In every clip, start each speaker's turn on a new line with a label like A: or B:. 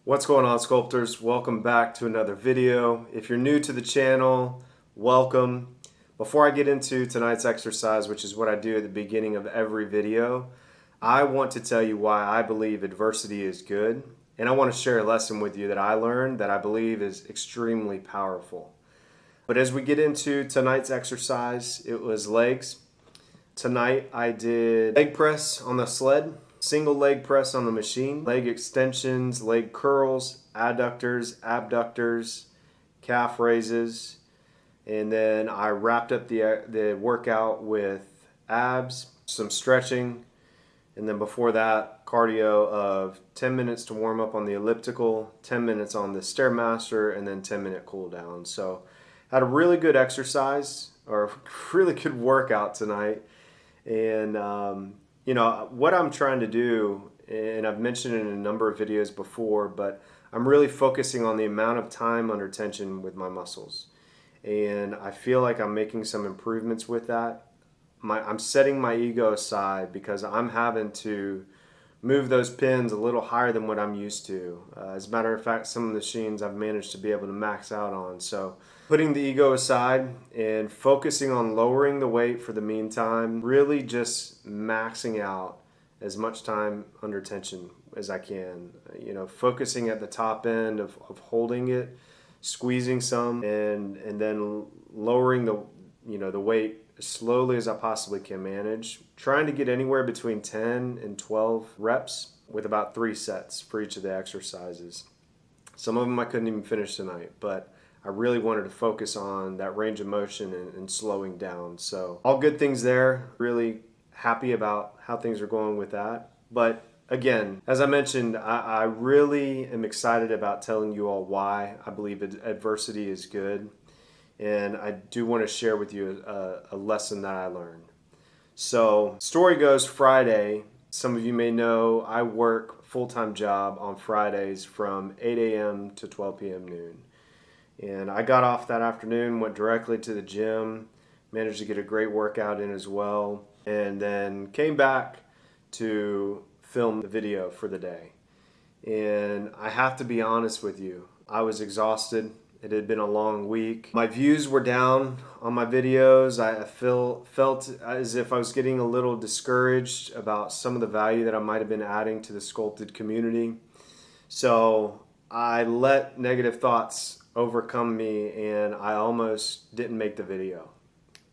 A: What's going on, sculptors? Welcome back to another video. If you're new to the channel, welcome. Before I get into tonight's exercise, which is what I do at the beginning of every video, I want to tell you why I believe adversity is good, and I want to share a lesson with you that I learned that I believe is extremely powerful. But as we get into tonight's exercise, it was legs. Tonight I did leg press on the sled, single leg press on the machine, leg extensions, leg curls, adductors, abductors, calf raises, and then I wrapped up the workout with abs, some stretching, and then before that, cardio of 10 minutes to warm up on the elliptical, 10 minutes on the Stair Master, and then 10-minute cool down. So had a really good exercise, or a really good workout tonight. And what I'm trying to do, and I've mentioned it in a number of videos before, but I'm really focusing on the amount of time under tension with my muscles. And I feel like I'm making some improvements with that. I'm setting my ego aside because I'm having to move those pins a little higher than what I'm used to. As a matter of fact, some of the machines I've managed to be able to max out on. So putting the ego aside and focusing on lowering the weight for the meantime, really just maxing out as much time under tension as I can. Focusing at the top end of holding it, squeezing some, and then lowering the weight as slowly as I possibly can manage. Trying to get anywhere between 10 and 12 reps with about 3 sets for each of the exercises. Some of them I couldn't even finish tonight, but I really wanted to focus on that range of motion and slowing down. So all good things there. Really happy about how things are going with that. But again, as I mentioned, I really am excited about telling you all why I believe adversity is good. And I do want to share with you a lesson that I learned. So, story goes Friday. Some of you may know I work full-time job on Fridays from 8 a.m. to 12 p.m. noon. And I got off that afternoon, went directly to the gym, managed to get a great workout in as well, and then came back to film the video for the day. And I have to be honest with you, I was exhausted. It had been a long week. My views were down on my videos. I felt as if I was getting a little discouraged about some of the value that I might have been adding to the sculpted community. So I let negative thoughts overcome me and I almost didn't make the video.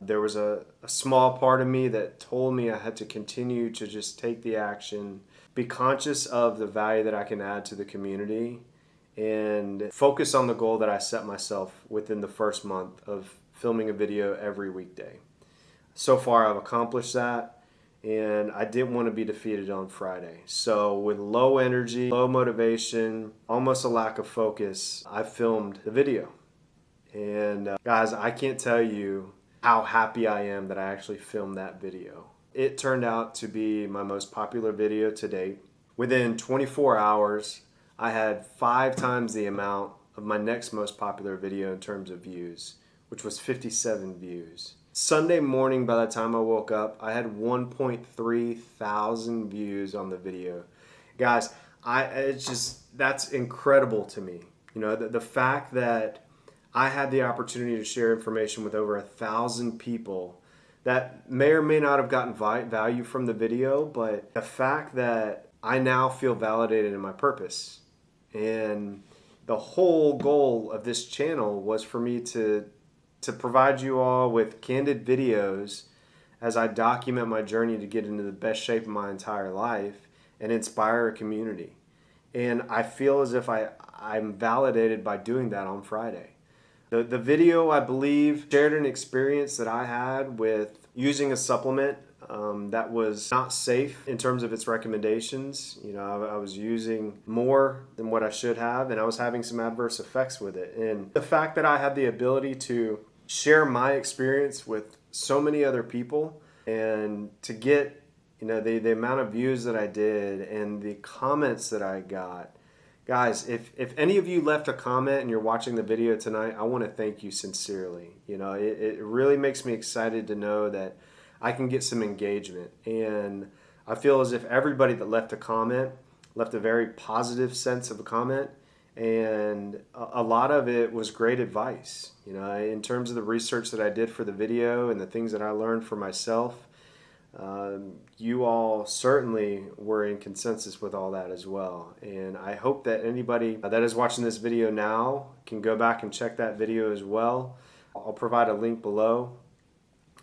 A: There was a small part of me that told me I had to continue to just take the action, be conscious of the value that I can add to the community, and focus on the goal that I set myself within the first month of filming a video every weekday. So far I've accomplished that, and I didn't want to be defeated on Friday. So with low energy, low motivation, almost a lack of focus, I filmed the video. And guys, I can't tell you how happy I am that I actually filmed that video. It turned out to be my most popular video to date. Within 24 hours, I had 5 times the amount of my next most popular video in terms of views, which was 57 views. Sunday morning, by the time I woke up, I had 1.3 thousand views on the video. Guys, that's incredible to me. The fact that I had the opportunity to share information with over 1,000 people that may or may not have gotten value from the video, but the fact that I now feel validated in my purpose. And the whole goal of this channel was for me to provide you all with candid videos as I document my journey to get into the best shape of my entire life and inspire a community. And I feel as if I'm validated by doing that on Friday. The video, I believe, shared an experience that I had with using a supplement that was not safe in terms of its recommendations. I was using more than what I should have, and I was having some adverse effects with it. And the fact that I had the ability to share my experience with so many other people and to get the amount of views that I did and the comments that I got. Guys, if any of you left a comment and you're watching the video tonight, I want to thank you sincerely. It really makes me excited to know that I can get some engagement. And I feel as if everybody that left a comment left a very positive sense of a comment, and a lot of it was great advice. You know, in terms of the research that I did for the video and the things that I learned for myself, you all certainly were in consensus with all that as well. And I hope that anybody that is watching this video now can go back and check that video as well. I'll provide a link below.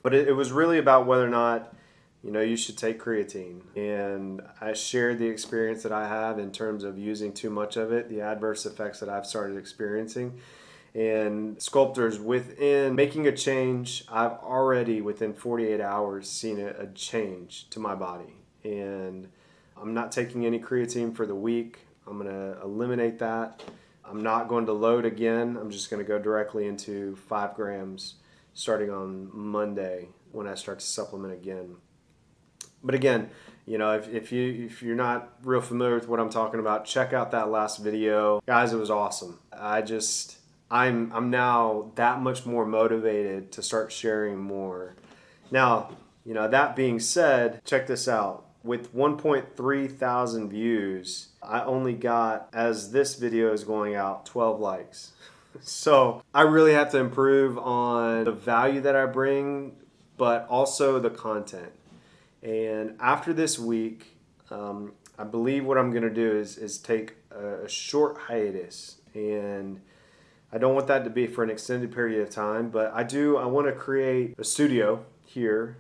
A: But it was really about whether or not, you know, you should take creatine. And I shared the experience that I have in terms of using too much of it, the adverse effects that I've started experiencing. And Sculptors, within making a change, I've already within 48 hours seen a change to my body. And I'm not taking any creatine for the week. I'm going to eliminate that. I'm not going to load again. I'm just going to go directly into 5 grams starting on Monday when I start to supplement again. But again, you know, if you're not real familiar with what I'm talking about, check out that last video. Guys, it was awesome. I'm now that much more motivated to start sharing more. Now, you know, that being said, check this out. With 1.3 thousand views, I only got, as this video is going out, 12 likes. So I really have to improve on the value that I bring, but also the content. And after this week, I believe what I'm going to do is take a short hiatus. And I don't want that to be for an extended period of time, but I want to create a studio here,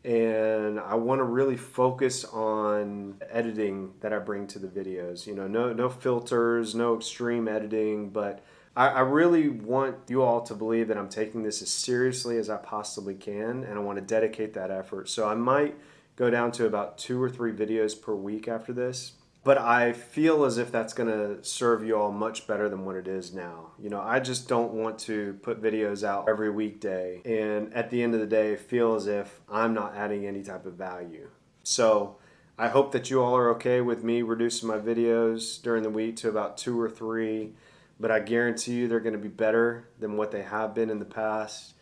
A: and I want to really focus on editing that I bring to the videos. You know, no filters, no extreme editing, but I really want you all to believe that I'm taking this as seriously as I possibly can, and I want to dedicate that effort. So I might go down to about 2 or 3 videos per week after this. But I feel as if that's going to serve you all much better than what it is now. You know, I just don't want to put videos out every weekday and at the end of the day feel as if I'm not adding any type of value. So I hope that you all are okay with me reducing my videos during the week to about 2 or 3. But I guarantee you they're going to be better than what they have been in the past.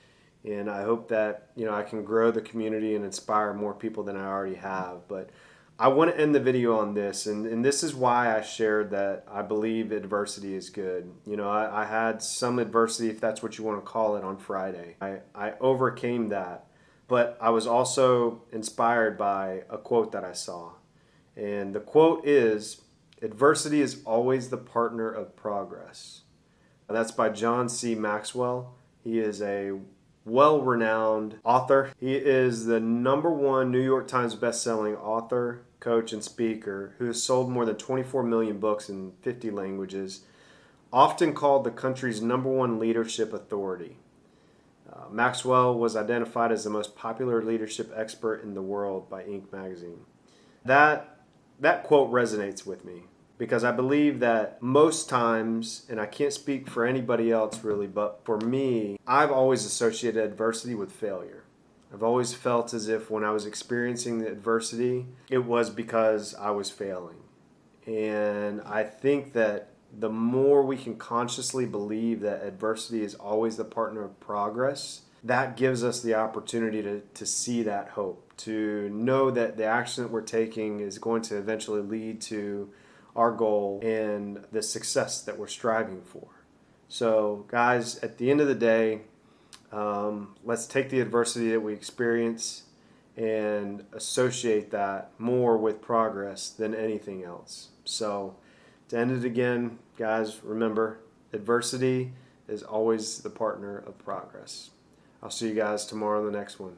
A: And I hope that, you know, I can grow the community and inspire more people than I already have. But I want to end the video on this, and this is why I shared that I believe adversity is good. You know, I had some adversity, if that's what you want to call it, on Friday. I overcame that, but I was also inspired by a quote that I saw. And the quote is, "Adversity is always the partner of progress." And that's by John C. Maxwell. He is a well-renowned author. He is the #1 New York Times best-selling author, coach, and speaker who has sold more than 24 million books in 50 languages, often called the country's #1 leadership authority. Maxwell was identified as the most popular leadership expert in the world by Inc. magazine. That quote resonates with me because I believe that most times, and I can't speak for anybody else really, but for me, I've always associated adversity with failure. I've always felt as if when I was experiencing the adversity, it was because I was failing. And I think that the more we can consciously believe that adversity is always the partner of progress, that gives us the opportunity to see that hope, to know that the action that we're taking is going to eventually lead to our goal and the success that we're striving for. So guys, at the end of the day, let's take the adversity that we experience and associate that more with progress than anything else. So to end it again, guys, remember, adversity is always the partner of progress. I'll see you guys tomorrow on the next one.